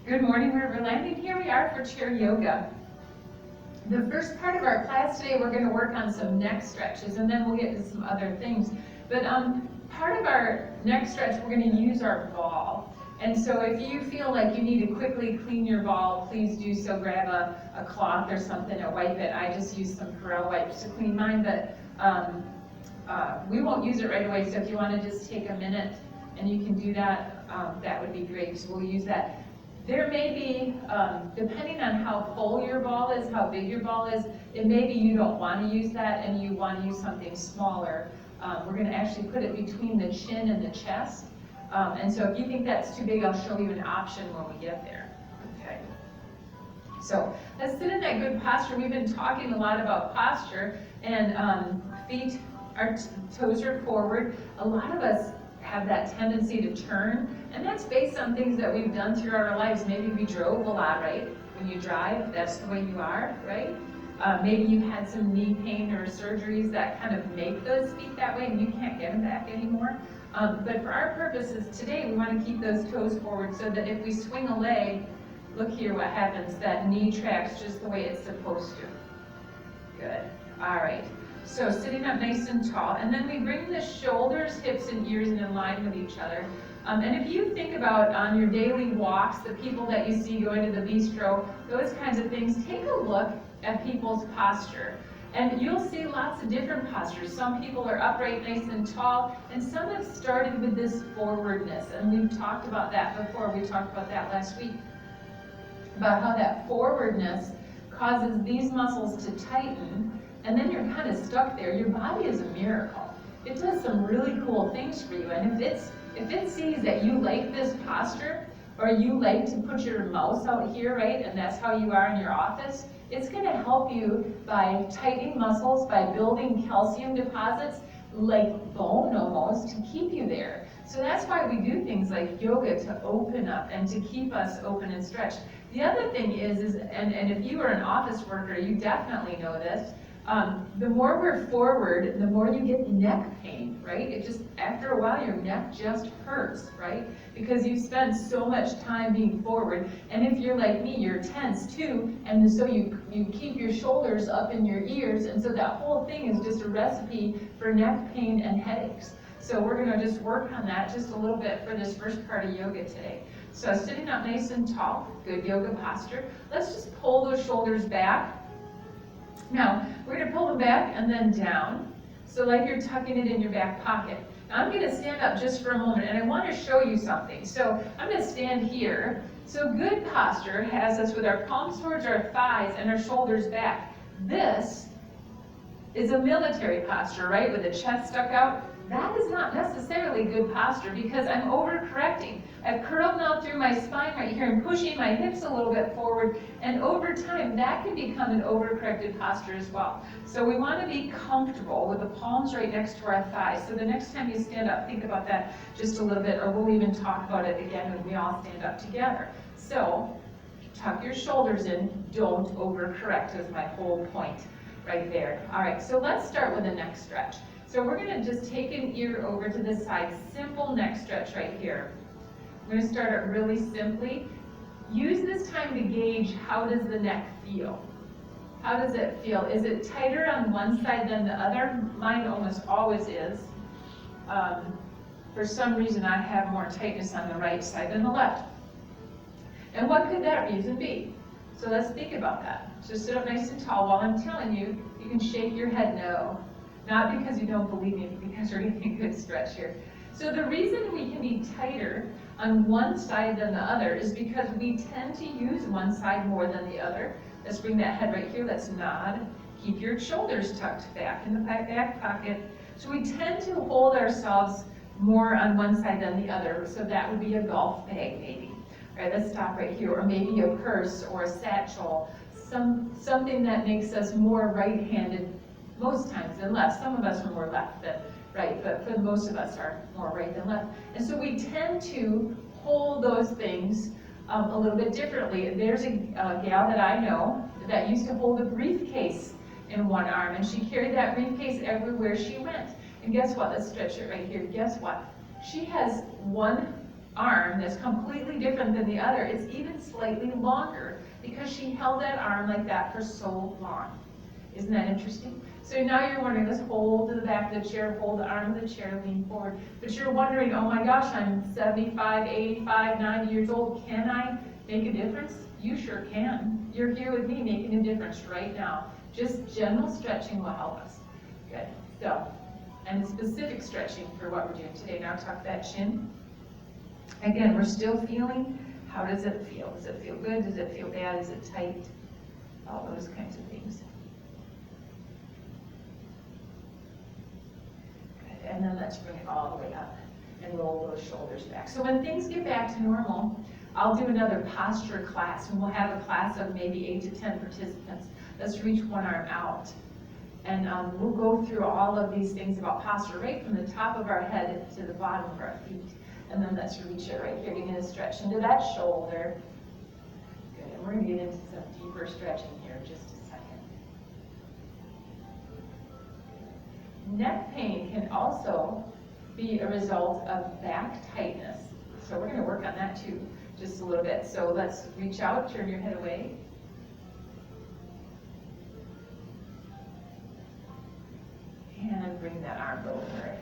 Good morning, Riverland, and here we are for chair yoga. The first part of our class today, we're going to work on some neck stretches, and then we'll get to some other things. But part of our neck stretch, we're going to use our ball. And so if you feel like you need to quickly clean your ball, please do so. Grab a cloth or something and wipe it. I just use some Perel wipes to clean mine, but we won't use it right away. So if you want to just take a minute and you can do that, that would be great, because we'll use that. There may be, depending on how full your ball is, how big your ball is, it may be you don't want to use that and you want to use something smaller. We're going to actually put it between the chin and the chest. And so if you think that's too big, I'll show you an option when we get there. Okay. So let's sit in that good posture. We've been talking a lot about posture, and feet, our toes are forward. A lot of us have that tendency to turn, and that's based on things that we've done throughout our lives. Maybe we drove a lot, right? When you drive, that's the way you are, right? Maybe you've had some knee pain or surgeries that kind of make those feet that way, and you can't get them back anymore. But for our purposes today, we want to keep those toes forward so that if we swing a leg, look here what happens. That knee tracks just the way it's supposed to. Good. All right. So sitting up nice and tall, and then we bring the shoulders, hips, and ears in line with each other. And if you think about on your daily walks, the people that you see going to the bistro, those kinds of things, take a look at people's posture. And you'll see lots of different postures. Some people are upright, nice and tall, and some have started with this forwardness. And we've talked about that before. We talked about that last week, about how that forwardness causes these muscles to tighten, and then you're kind of stuck there. Your body is a miracle. It does some really cool things for you. And if it sees that you like this posture, or you like to put your mouse out here, right, and that's how you are in your office, it's going to help you by tightening muscles, by building calcium deposits, like bone almost, to keep you there. So that's why we do things like yoga, to open up and to keep us open and stretched. The other thing is and if you are an office worker, you definitely know this, the more we're forward, the more you get neck pain, right? It just, after a while, your neck just hurts, right? Because you spend so much time being forward. And if you're like me, you're tense too, and so you keep your shoulders up in your ears, and so that whole thing is just a recipe for neck pain and headaches. So we're gonna just work on that just a little bit for this first part of yoga today. So sitting up nice and tall, good yoga posture. Let's just pull those shoulders back. Now, we're going to pull them back and then down, so like you're tucking it in your back pocket. Now, I'm going to stand up just for a moment, and I want to show you something. So I'm going to stand here. So good posture has us with our palms towards our thighs and our shoulders back. This is a military posture, right, with the chest stuck out. That is not necessarily good posture because I'm overcorrecting. I've curled now through my spine right here and pushing my hips a little bit forward, and over time that can become an overcorrected posture as well. So we want to be comfortable with the palms right next to our thighs. So the next time you stand up, think about that just a little bit, or we'll even talk about it again when we all stand up together. So tuck your shoulders in, don't overcorrect is my whole point right there. All right, so let's start with a neck stretch. So we're going to just take an ear over to the side, simple neck stretch right here. We're going to start it really simply. Use this time to gauge, how does the neck feel? How does it feel? Is it tighter on one side than the other? Mine almost always is. For some reason, I have more tightness on the right side than the left. And what could that reason be? So let's think about that. So sit up nice and tall. While I'm telling you, you can shake your head no. Not because you don't believe me, but because you're getting a good stretch here. So the reason we can be tighter on one side than the other is because we tend to use one side more than the other. Let's bring that head right here. Let's nod. Keep your shoulders tucked back in the back pocket. So we tend to hold ourselves more on one side than the other. So that would be a golf bag maybe. All right, let's stop right here. Or maybe a purse or a satchel. Something that makes us more right-handed most times than left. Some of us are more left than right, but for most of us are more right than left. And so we tend to hold those things a little bit differently. There's a gal that I know that used to hold a briefcase in one arm, and she carried that briefcase everywhere she went. And guess what? Let's stretch it right here. Guess what? She has one arm that's completely different than the other. It's even slightly longer because she held that arm like that for so long. Isn't that interesting? So now you're wondering, let's hold to the back of the chair, hold the arm of the chair, lean forward. But you're wondering, oh my gosh, I'm 75, 85, 90 years old. Can I make a difference? You sure can. You're here with me making a difference right now. Just general stretching will help us. Good. So, and specific stretching for what we're doing today. Now tuck that chin. Again, we're still feeling. How does it feel? Does it feel good? Does it feel bad? Is it tight? All those kinds of things. Good. And then let's bring it all the way up and roll those shoulders back. So when things get back to normal, I'll do another posture class, and we'll have a class of maybe 8 to 10 participants. Let's reach one arm out. And we'll go through all of these things about posture, right from the top of our head to the bottom of our feet. And then let's reach it right here. You're going to stretch into that shoulder. Good. And we're going to get into some deeper stretching here in just a second. Neck pain can also be a result of back tightness. So we're going to work on that too, just a little bit. So let's reach out, turn your head away. And bring that arm over.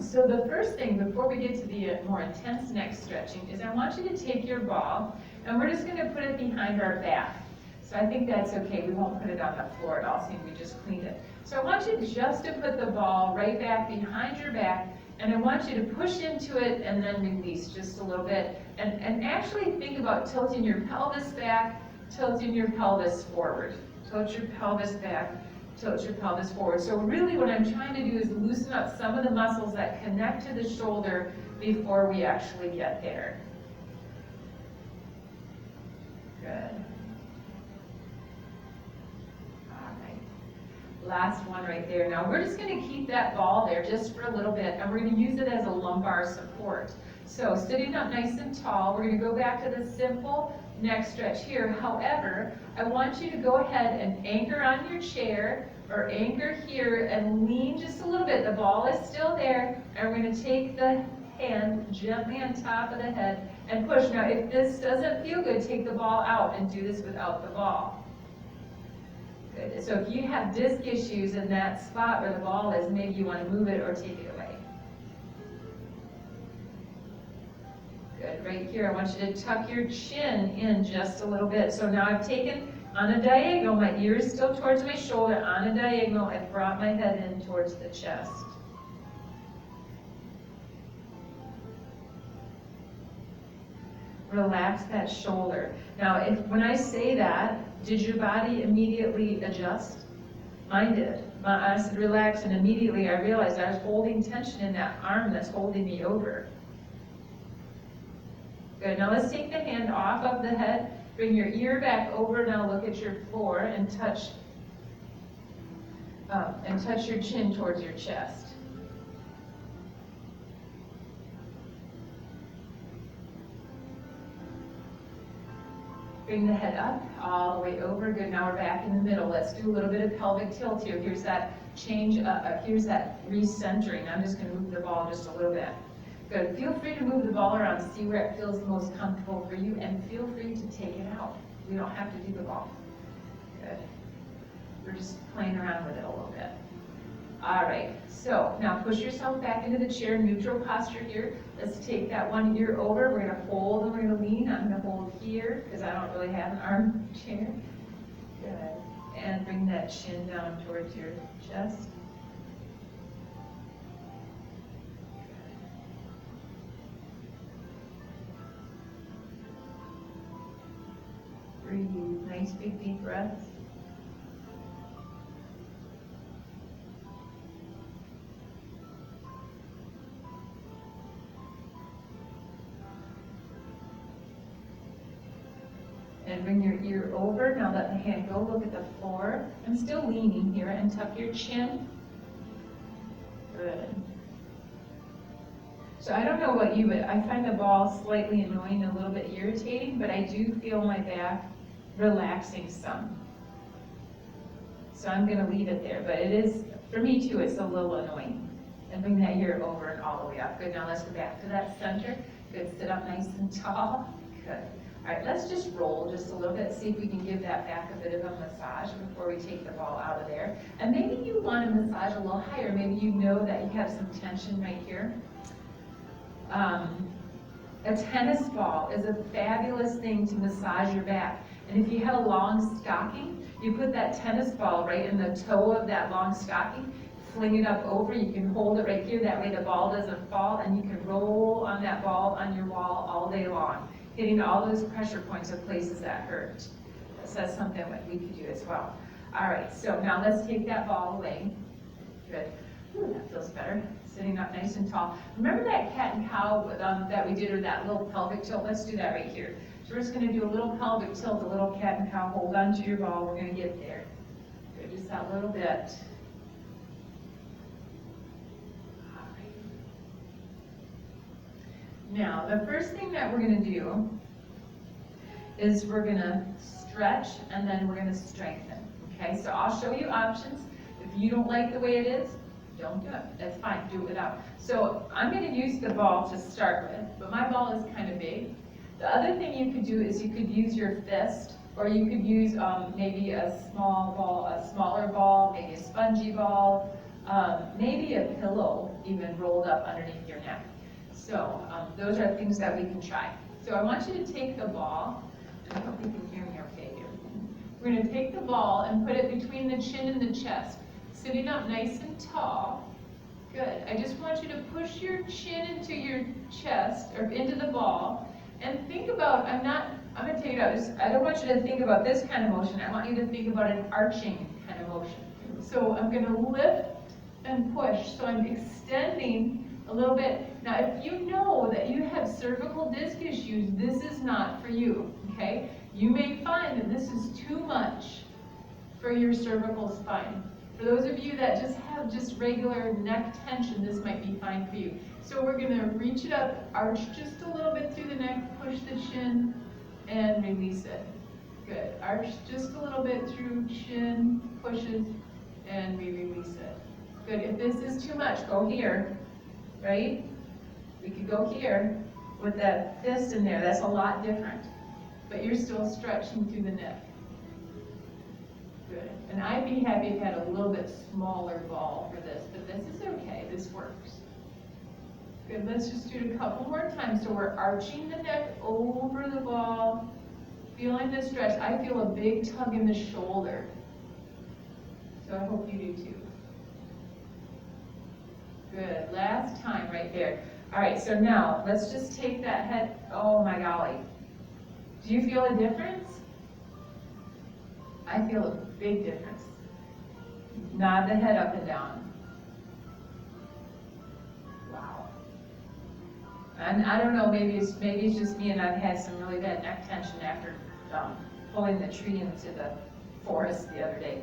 So the first thing, before we get to the more intense neck stretching, is I want you to take your ball, and we're just going to put it behind our back. So I think that's okay. We won't put it on the floor at all, seeing we just cleaned it. So I want you just to put the ball right back behind your back, and I want you to push into it and then release just a little bit. And actually think about tilting your pelvis back, tilting your pelvis forward. Tilt your pelvis back, tilt your pelvis forward. So really what I'm trying to do is loosen up some of the muscles that connect to the shoulder before we actually get there. Good. All right. Last one right there. Now we're just going to keep that ball there just for a little bit, and we're going to use it as a lumbar support. So sitting up nice and tall, we're going to go back to the simple neck stretch here. However, I want you to go ahead and anchor on your chair or anchor here and lean just a little bit. The ball is still there, and we're going to take the hand gently on top of the head and push. Now, if this doesn't feel good, take the ball out and do this without the ball. Good. So if you have disc issues in that spot where the ball is, maybe you want to move it or take it away. Good. Right here, I want you to tuck your chin in just a little bit. So now I've taken on a diagonal, my ear is still towards my shoulder. On a diagonal, I've brought my head in towards the chest. Relax that shoulder. Now, when I say that, did your body immediately adjust? Mine did. I said relax, and immediately I realized I was holding tension in that arm that's holding me over. Good. Now let's take the hand off of the head. Bring your ear back over. Now look at your floor and touch your chin towards your chest. Bring the head up, all the way over. Good, now we're back in the middle. Let's do a little bit of pelvic tilt here. Here's that change, here's that recentering. I'm just gonna move the ball just a little bit. Good, feel free to move the ball around, see where it feels the most comfortable for you, and feel free to take it out. We don't have to do the ball. Good. We're just playing around with it a little bit. All right, so now push yourself back into the chair, neutral posture here. Let's take that one ear over. We're gonna hold and we're gonna lean. I'm gonna hold here because I don't really have an armchair. Good. And bring that chin down towards your chest. Breathe, nice big deep breaths. And bring your ear over. Now let the hand go. Look at the floor. I'm still leaning here, and tuck your chin. Good. So I don't know about you, but I find the ball slightly annoying, a little bit irritating, but I do feel my back relaxing some. So I'm going to leave it there, but it is For me too, it's a little annoying. And bring that here over and all the way up. Good, now let's go back to that center. Good, sit up nice and tall. Good. All right, let's just roll just a little bit, see if we can give that back a bit of a massage before we take the ball out of there. And maybe you want to massage a little higher. Maybe you know that you have some tension right here. A tennis ball is a fabulous thing to massage your back. And if you have a long stocking, you put that tennis ball right in the toe of that long stocking, fling it up over, you can hold it right here, that way the ball doesn't fall, and you can roll on that ball on your wall all day long, hitting all those pressure points of places that hurt. So that's something that we could do as well. All right, so now let's take that ball away. Good. Ooh, that feels better. Sitting up nice and tall. Remember that cat and cow that we did, or that little pelvic tilt? Let's do that right here. So we're just going to do a little pelvic tilt, a little cat and cow. Hold on to your ball. We're going to get there. Good, just that little bit. All right. Now, the first thing that we're going to do is we're going to stretch and then we're going to strengthen. Okay, so I'll show you options. If you don't like the way it is, don't do it. That's fine. Do it without. So I'm going to use the ball to start with, but my ball is kind of big. The other thing you could do is you could use your fist, or you could use maybe a small ball, a smaller ball, maybe a spongy ball, maybe a pillow even rolled up underneath your neck. So those are things that we can try. So I want you to take the ball. I hope you can hear me okay here. We're going to take the ball and put it between the chin and the chest. Sitting up nice and tall. Good. I just want you to push your chin into your chest, or into the ball, and think about, I'm going to take it out. I don't want you to think about this kind of motion. I want you to think about an arching kind of motion. So I'm going to lift and push. So I'm extending a little bit. Now, if you know that you have cervical disc issues, this is not for you, okay? You may find that this is too much for your cervical spine. For those of you that just have regular neck tension, this might be fine for you. So we're going to reach it up, arch just a little bit through the neck, push the chin, and release it. Good. Arch just a little bit through chin, pushes, and we release it. Good. If this is too much, go here, right? We could go here with that fist in there. That's a lot different. But you're still stretching through the neck. Good. And I'd be happy if I had a little bit smaller ball for this, but this is okay. This works. Good. Let's just do it a couple more times. So we're arching the neck over the ball, feeling the stretch. I feel a big tug in the shoulder. So I hope you do too. Good. Last time right there. All right, so now let's just take that head. Oh my golly. Do you feel a difference? I feel a big difference. Nod the head up and down. Wow. And I don't know, maybe it's just me, and I've had some really bad neck tension after pulling the tree into the forest the other day.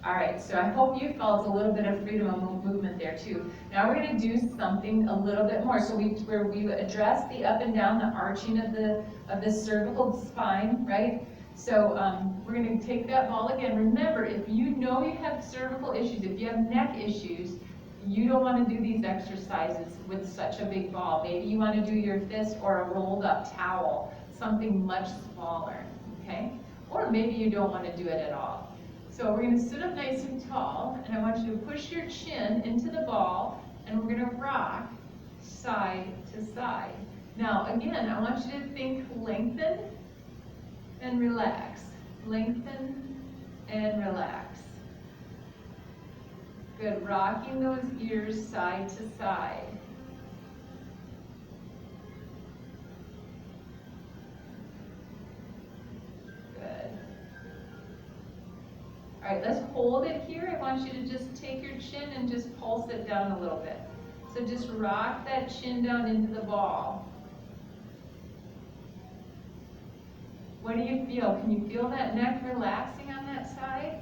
All right, so I hope you felt a little bit of freedom of movement there too. Now we're going to do something a little bit more. So we addressed the up and down, the arching of the cervical spine, right? So we're going to take that ball again. Remember, if you know you have cervical issues, if you have neck issues, you don't want to do these exercises with such a big ball. Maybe you want to do your fist or a rolled up towel, something much smaller, okay? Or maybe you don't want to do it at all. So we're going to sit up nice and tall, and I want you to push your chin into the ball, and we're going to rock side to side. Now, again, I want you to think lengthen and relax. Lengthen and relax. Good. Rocking those ears side to side. All right, let's hold it here. I want you to just take your chin and just pulse it down a little bit. So just rock that chin down into the ball. What do you feel? Can you feel that neck relaxing on that side?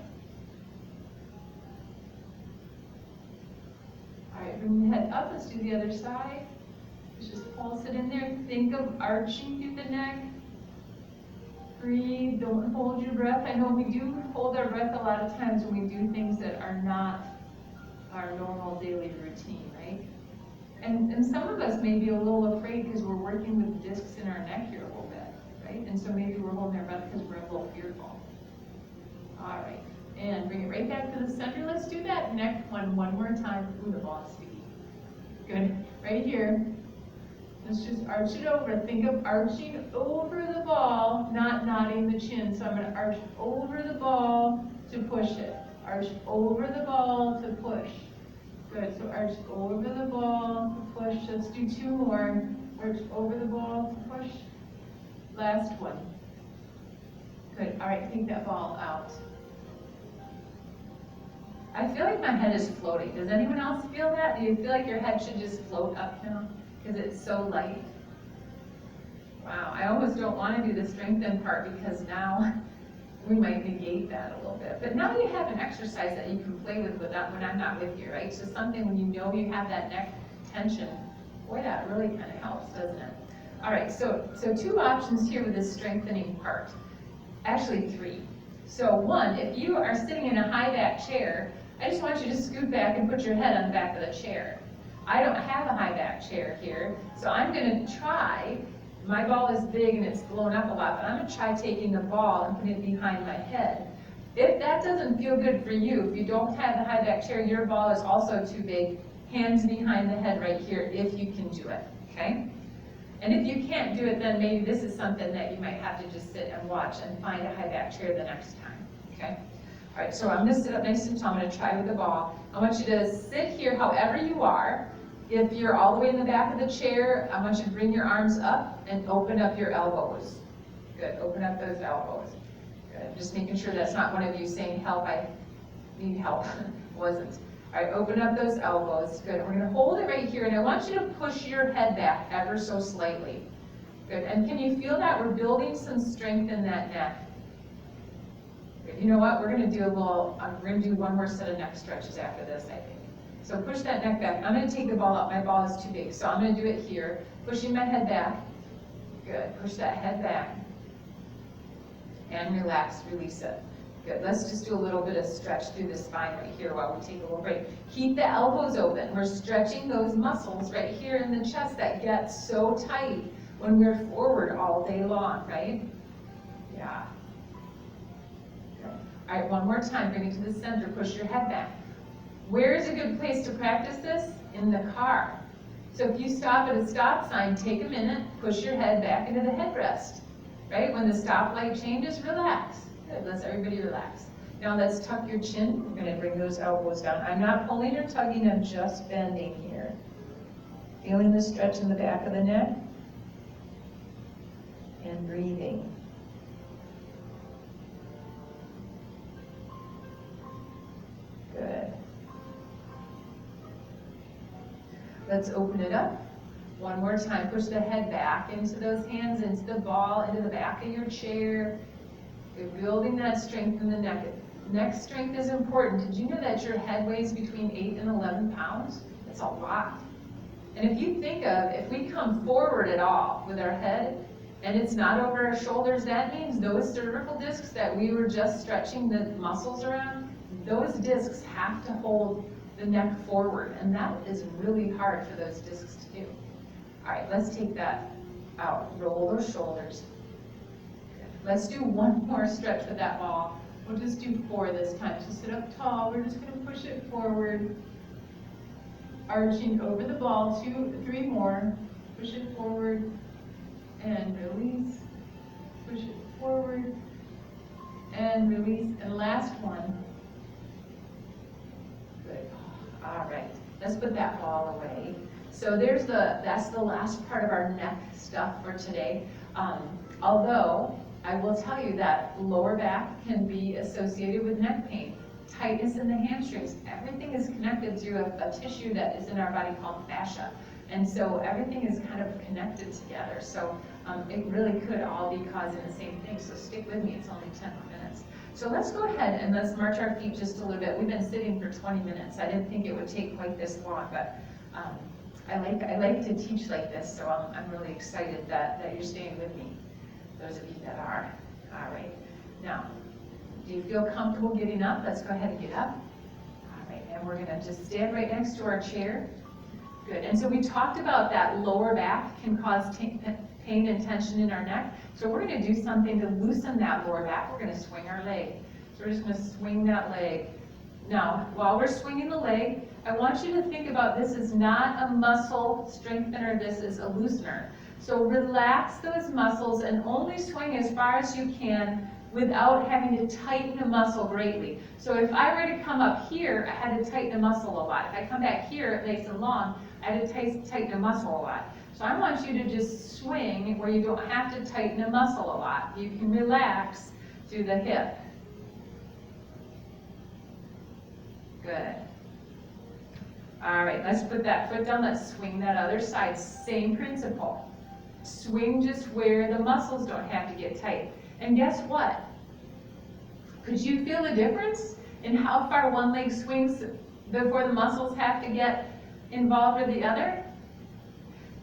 All right, bring the head up. Let's do the other side. Let's just pulse it in there. Think of arching through the neck. Breathe, don't hold your breath. I know we do hold our breath a lot of times when we do things that are not our normal daily routine, right? And some of us may be a little afraid because we're working with discs in our neck here a little bit, right? And so maybe we're holding our breath because we're a little fearful. All right, and bring it right back to the center. Let's do that neck one more time. Ooh, the ball is sticky. Good, right here. Let's just arch it over. Think of arching over the ball, not nodding the chin. So I'm going to arch over the ball to push it. Arch over the ball to push. Good, so arch over the ball to push. Let's do two more. Arch over the ball to push. Last one. Good, all right, take that ball out. I feel like my head is floating. Does anyone else feel that? Do you feel like your head should just float up now? Because it's so light. Wow, I almost don't want to do the strengthen part because now we might negate that a little bit. But now you have an exercise that you can play with that when I'm not with you, right? So something when you know you have that neck tension, boy, that really kind of helps, doesn't it? All right, so two options here with this strengthening part. Actually three. So one, if you are sitting in a high back chair, I just want you to scoot back and put your head on the back of the chair. I don't have a high back chair here, so I'm going to try, my ball is big and it's blown up a lot, but I'm going to try taking the ball and putting it behind my head. If that doesn't feel good for you, if you don't have the high back chair, your ball is also too big, hands behind the head right here if you can do it, okay? And if you can't do it, then maybe this is something that you might have to just sit and watch and find a high back chair the next time, okay? All right, so I'm going to sit up nice and tall. I'm going to try with the ball. I want you to sit here however you are. If you're all the way in the back of the chair, I want you to bring your arms up and open up your elbows. Good, open up those elbows. Good, just making sure that's not one of you saying, help, I need help. Wasn't. All right, open up those elbows. Good, we're going to hold it right here, and I want you to push your head back ever so slightly. Good, and can you feel that? We're building some strength in that neck. Good. You know what, we're going to do we're going to do one more set of neck stretches after this, I think. So push that neck back. I'm going to take the ball up. My ball is too big, so I'm going to do it here. Pushing my head back. Good. Push that head back. And relax, release it. Good. Let's just do a little bit of stretch through the spine right here while we take a little break. Keep the elbows open. We're stretching those muscles right here in the chest that get so tight when we're forward all day long, right? Yeah. Good. All right, one more time. Bring it to the center. Push your head back. Where is a good place to practice this? In the car. So if you stop at a stop sign, take a minute, push your head back into the headrest. Right? When the stoplight changes, relax. Good, let's everybody relax. Now let's tuck your chin. We're going to bring those elbows down. I'm not pulling or tugging, I'm just bending here. Feeling the stretch in the back of the neck. And breathing. Good. Let's open it up. One more time. Push the head back into those hands, into the ball, into the back of your chair. You're building that strength in the neck. Neck strength is important. Did you know that your head weighs between 8 and 11 pounds? That's a lot. And if you think of, if we come forward at all with our head, and it's not over our shoulders, that means those cervical discs that we were just stretching the muscles around, those discs have to hold the neck forward, and that is really hard for those discs to do. All right, let's take that out. Roll those shoulders. Let's do one more stretch with that ball. We'll just do 4 this time. So sit up tall. We're just going to push it forward. Arching over the ball. 2, 3 more. Push it forward and release. Push it forward and release. And last one. Good. All right. Let's put that ball away. So that's the last part of our neck stuff for today. Although I will tell you that lower back can be associated with neck pain, tightness in the hamstrings. Everything is connected through a tissue that is in our body called fascia. And so everything is kind of connected together. So it really could all be causing the same thing. So stick with me, it's only 10 minutes. So let's go ahead and let's march our feet just a little bit. We've been sitting for 20 minutes. I didn't think it would take quite this long, but I like to teach like this, so I'm really excited that you're staying with me, those of you that are. All right. Now, do you feel comfortable getting up? Let's go ahead and get up. All right, and And we're gonna just stand right next to our chair. Good, and so we talked about that lower back can cause pain and tension in our neck. So we're gonna do something to loosen that lower back. We're gonna swing our leg. So we're just gonna swing that leg. Now, while we're swinging the leg, I want you to think about this is not a muscle strengthener, this is a loosener. So relax those muscles and only swing as far as you can without having to tighten a muscle greatly. So if I were to come up here, I had to tighten a muscle a lot. If I come back here nice and long, I had to tighten a muscle a lot. So I want you to just swing where you don't have to tighten a muscle a lot. You can relax through the hip. Good. All right, let's put that foot down. Let's swing that other side. Same principle. Swing just where the muscles don't have to get tight. And guess what? Could you feel the difference in how far one leg swings before the muscles have to get involved with the other?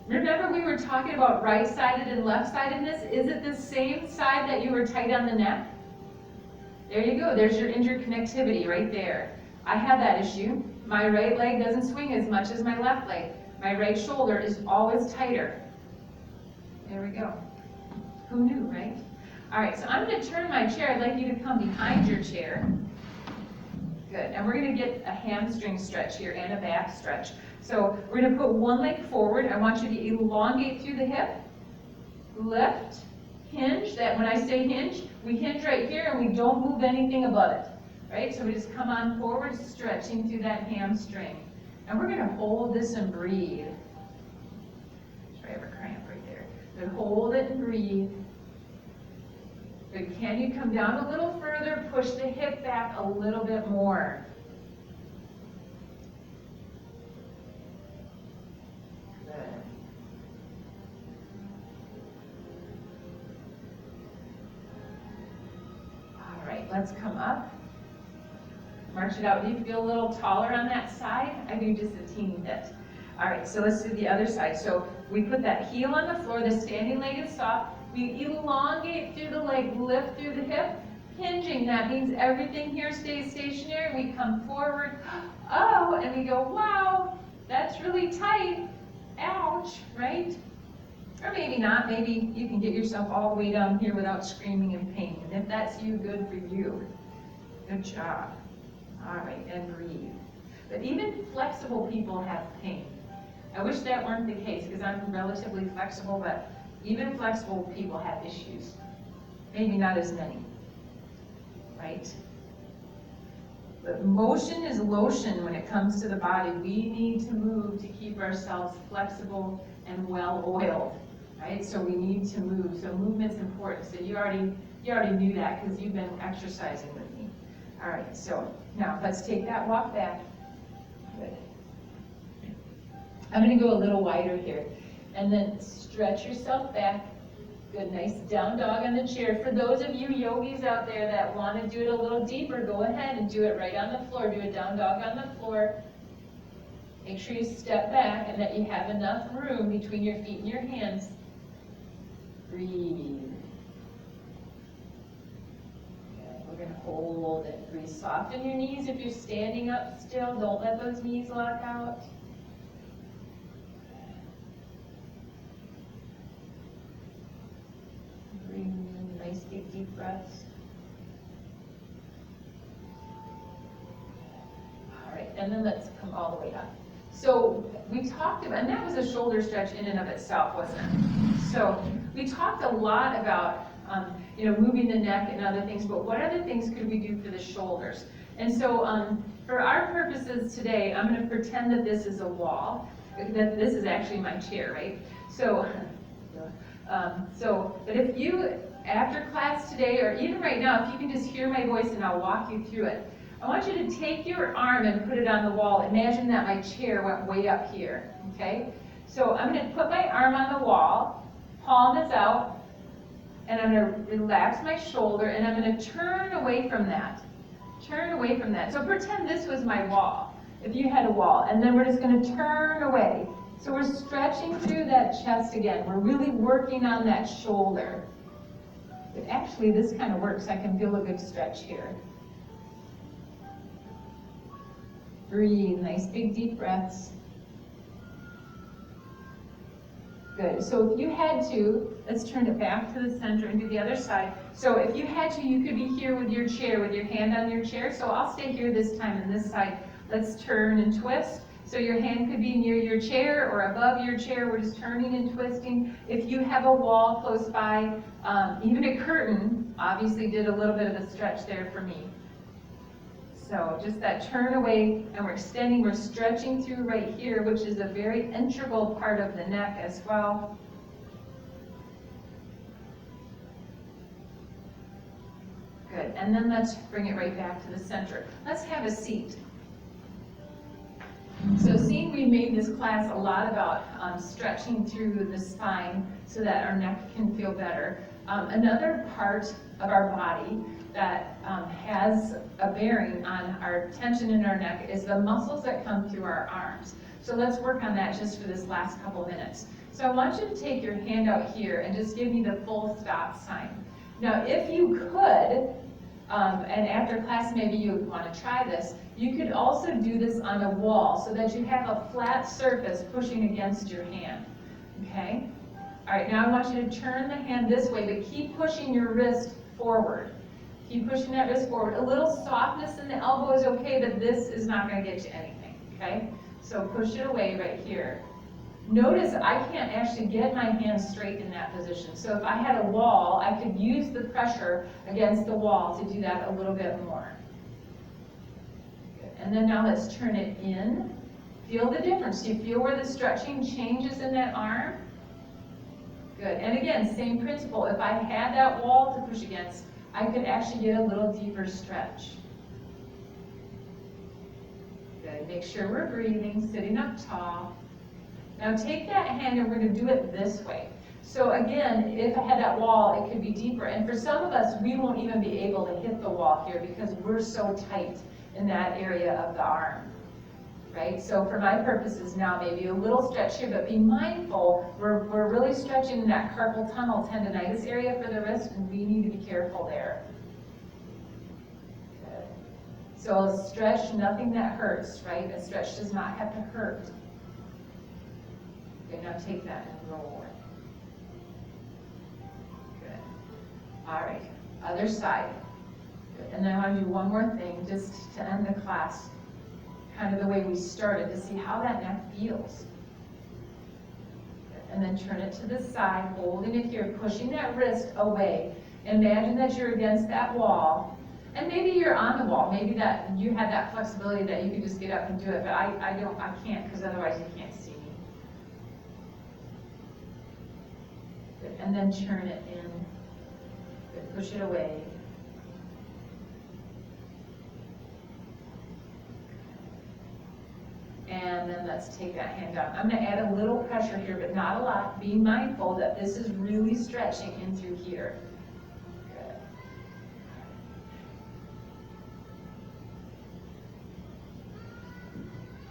Remember we were talking about right-sided and left-sidedness? Is it the same side that you were tight on the neck? There you go. There's your interconnectivity right there. I have that issue. My right leg doesn't swing as much as my left leg. My right shoulder is always tighter. There we go. Who knew, right? All right, so I'm going to turn my chair. I'd like you to come behind your chair. Good, and we're going to get a hamstring stretch here and a back stretch. So we're going to put one leg forward. I want you to elongate through the hip. Lift, hinge. That when I say hinge, we hinge right here and we don't move anything above it. Right? So we just come on forward, stretching through that hamstring. And we're going to hold this and breathe. Sorry, I have a cramp right there. But hold it and breathe. But can you come down a little further? Push the hip back a little bit more. Good. All right, let's come up. March it out. Do you feel a little taller on that side? I do just a teeny bit. All right, so let's do the other side. So we put that heel on the floor, the standing leg is soft. We elongate through the leg, lift through the hip, hinging. That means everything here stays stationary. We come forward, oh, and we go, wow, that's really tight. Ouch, right? Or maybe not. Maybe you can get yourself all the way down here without screaming in pain. And if that's you, good for you. Good job. All right, and breathe. But even flexible people have pain. I wish that weren't the case because I'm relatively flexible, but even flexible people have issues. Maybe not as many, right? But motion is lotion when it comes to the body. We need to move to keep ourselves flexible and well-oiled, right? So we need to move. So movement's important. So you already knew that because you've been exercising with me. All right, so now let's take that walk back. Good. I'm going to go a little wider here. And then stretch yourself back. Good, nice down dog on the chair. For those of you yogis out there that want to do it a little deeper, go ahead and do it right on the floor. Do a down dog on the floor. Make sure you step back and that you have enough room between your feet and your hands. Breathe. We're going to hold it. Breathe. Soften your knees if you're standing up still. Don't let those knees lock out. Breathe. Nice deep breaths. All right, and then let's come all the way up. So we talked about, and that was a shoulder stretch in and of itself, wasn't it? So we talked a lot about moving the neck and other things, but what other things could we do for the shoulders? And so for our purposes today, I'm going to pretend that this is a wall, that this is actually my chair, right? So, but if you, after class today, or even right now, if you can just hear my voice and I'll walk you through it, I want you to take your arm and put it on the wall. Imagine that my chair went way up here, okay? So I'm going to put my arm on the wall, palm is out, and I'm going to relax my shoulder, and I'm going to turn away from that. Turn away from that. So pretend this was my wall, if you had a wall, and then we're just going to turn away. So we're stretching through that chest again. We're really working on that shoulder. But actually, this kind of works. I can feel a good stretch here. Breathe, nice big deep breaths. Good, so if you had to, let's turn it back to the center and do the other side. So if you had to, you could be here with your chair, with your hand on your chair. So I'll stay here this time on this side. Let's turn and twist. So your hand could be near your chair or above your chair. We're just turning and twisting. If you have a wall close by, even a curtain, obviously did a little bit of a stretch there for me. So just that turn away, and we're extending, we're stretching through right here, which is a very integral part of the neck as well. Good, and then let's bring it right back to the center. Let's have a seat. So seeing we made this class a lot about stretching through the spine so that our neck can feel better. Another part of our body that has a bearing on our tension in our neck is the muscles that come through our arms. So let's work on that just for this last couple minutes. So I want you to take your hand out here and just give me the full stop sign. Now if you could, and after class maybe you would want to try this, you could also do this on a wall so that you have a flat surface pushing against your hand, okay? All right, now I want you to turn the hand this way, but keep pushing your wrist forward. Keep pushing that wrist forward. A little softness in the elbow is okay, but this is not going to get you anything, okay? So push it away right here. Notice I can't actually get my hand straight in that position. So if I had a wall, I could use the pressure against the wall to do that a little bit more. Good. And then now let's turn it in. Feel the difference. Do you feel where the stretching changes in that arm? Good. And again, same principle. If I had that wall to push against, I could actually get a little deeper stretch. Good. Make sure we're breathing, sitting up tall. Now take that hand and we're going to do it this way. So again, if I had that wall, it could be deeper. And for some of us, we won't even be able to hit the wall here because we're so tight in that area of the arm. Right? So for my purposes now, maybe a little stretch here, but be mindful, we're really stretching that carpal tunnel tendonitis area for the wrist, and we need to be careful there. Good. So a stretch, nothing that hurts, right? A stretch does not have to hurt. Okay, now take that and roll it. Good. All right, other side. Good. And then I want to do one more thing just to end the class. Kind of the way we started, to see how that neck feels. And then turn it to the side, holding it here, pushing that wrist away. Imagine that you're against that wall, and maybe you're on the wall. Maybe that you had that flexibility that you could just get up and do it, but I can't, because otherwise you can't see me. Good. And then turn it in. Good. Push it away. And then let's take that hand down. I'm going to add a little pressure here, but not a lot. Be mindful that this is really stretching in through here. Good.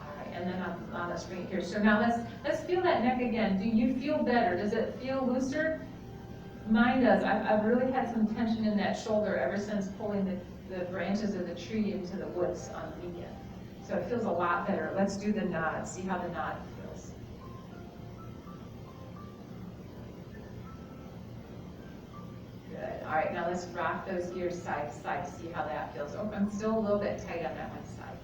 All right, and then let's bring it here. So now let's feel that neck again. Do you feel better? Does it feel looser? Mine does. I've really had some tension in that shoulder ever since pulling the branches of the tree into the woods on the weekend. So it feels a lot better. Let's do the nod. See how the nod feels. Good. All right, now let's rock those ears side to side to see how that feels. Oh, I'm still a little bit tight on that one side.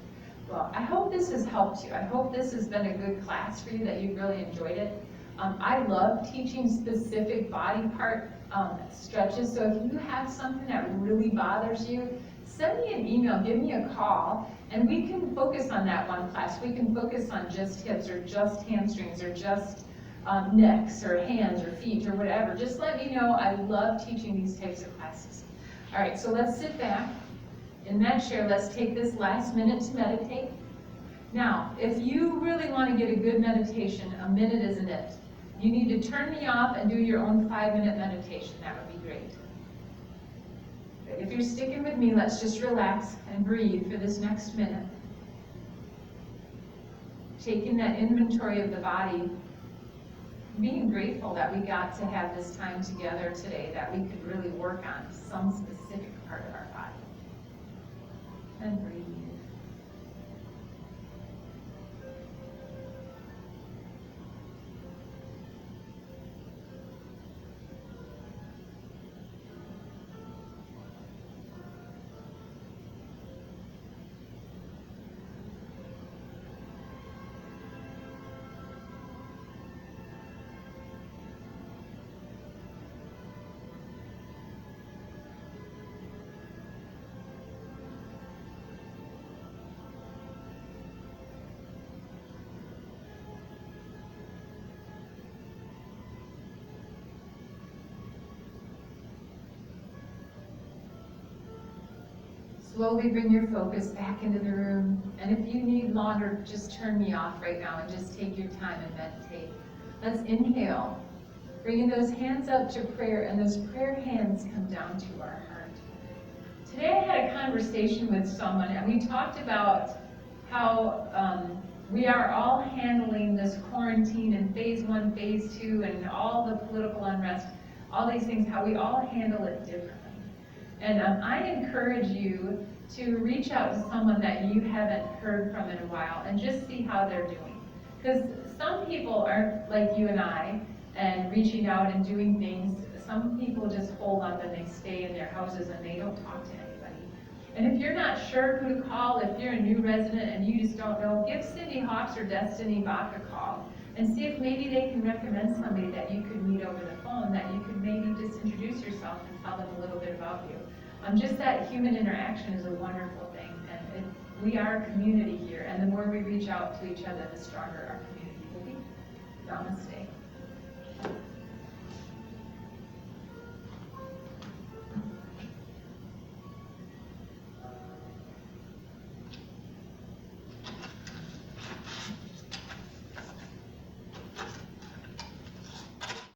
Well, I hope this has helped you. I hope this has been a good class for you, that you really enjoyed it. I love teaching specific body part stretches. So if you have something that really bothers you, send me an email, give me a call, and we can focus on that one class. We can focus on just hips or just hamstrings or just necks or hands or feet or whatever. Just let me know. I love teaching these types of classes. All right, so let's sit back in that chair. Let's take this last minute to meditate. Now, if you really want to get a good meditation, a minute isn't it. You need to turn me off and do your own 5-minute meditation. That would be great. If you're sticking with me, let's just relax and breathe for this next minute. Taking that inventory of the body, being grateful that we got to have this time together today, that we could really work on some specific part of our body. And breathe. slowly bring your focus back into the room. And if you need longer, just turn me off right now and just take your time and meditate. Let's inhale, bringing those hands up to prayer, and those prayer hands come down to our heart. Today I had a conversation with someone, and we talked about how we are all handling this quarantine and phase 1, phase 2, and all the political unrest, all these things, how we all handle it differently. And I encourage you to reach out to someone that you haven't heard from in a while and just see how they're doing. Because some people aren't like you and I and reaching out and doing things. Some people just hold on and they stay in their houses and they don't talk to anybody. And if you're not sure who to call, if you're a new resident and you just don't know, give Cindy Hawks or Destiny Bach a call and see if maybe they can recommend somebody that you could meet over the phone, that you could maybe just introduce yourself and tell them a little bit about you. Just that human interaction is a wonderful thing, and we are a community here, and the more we reach out to each other, the stronger our community will be. Namaste.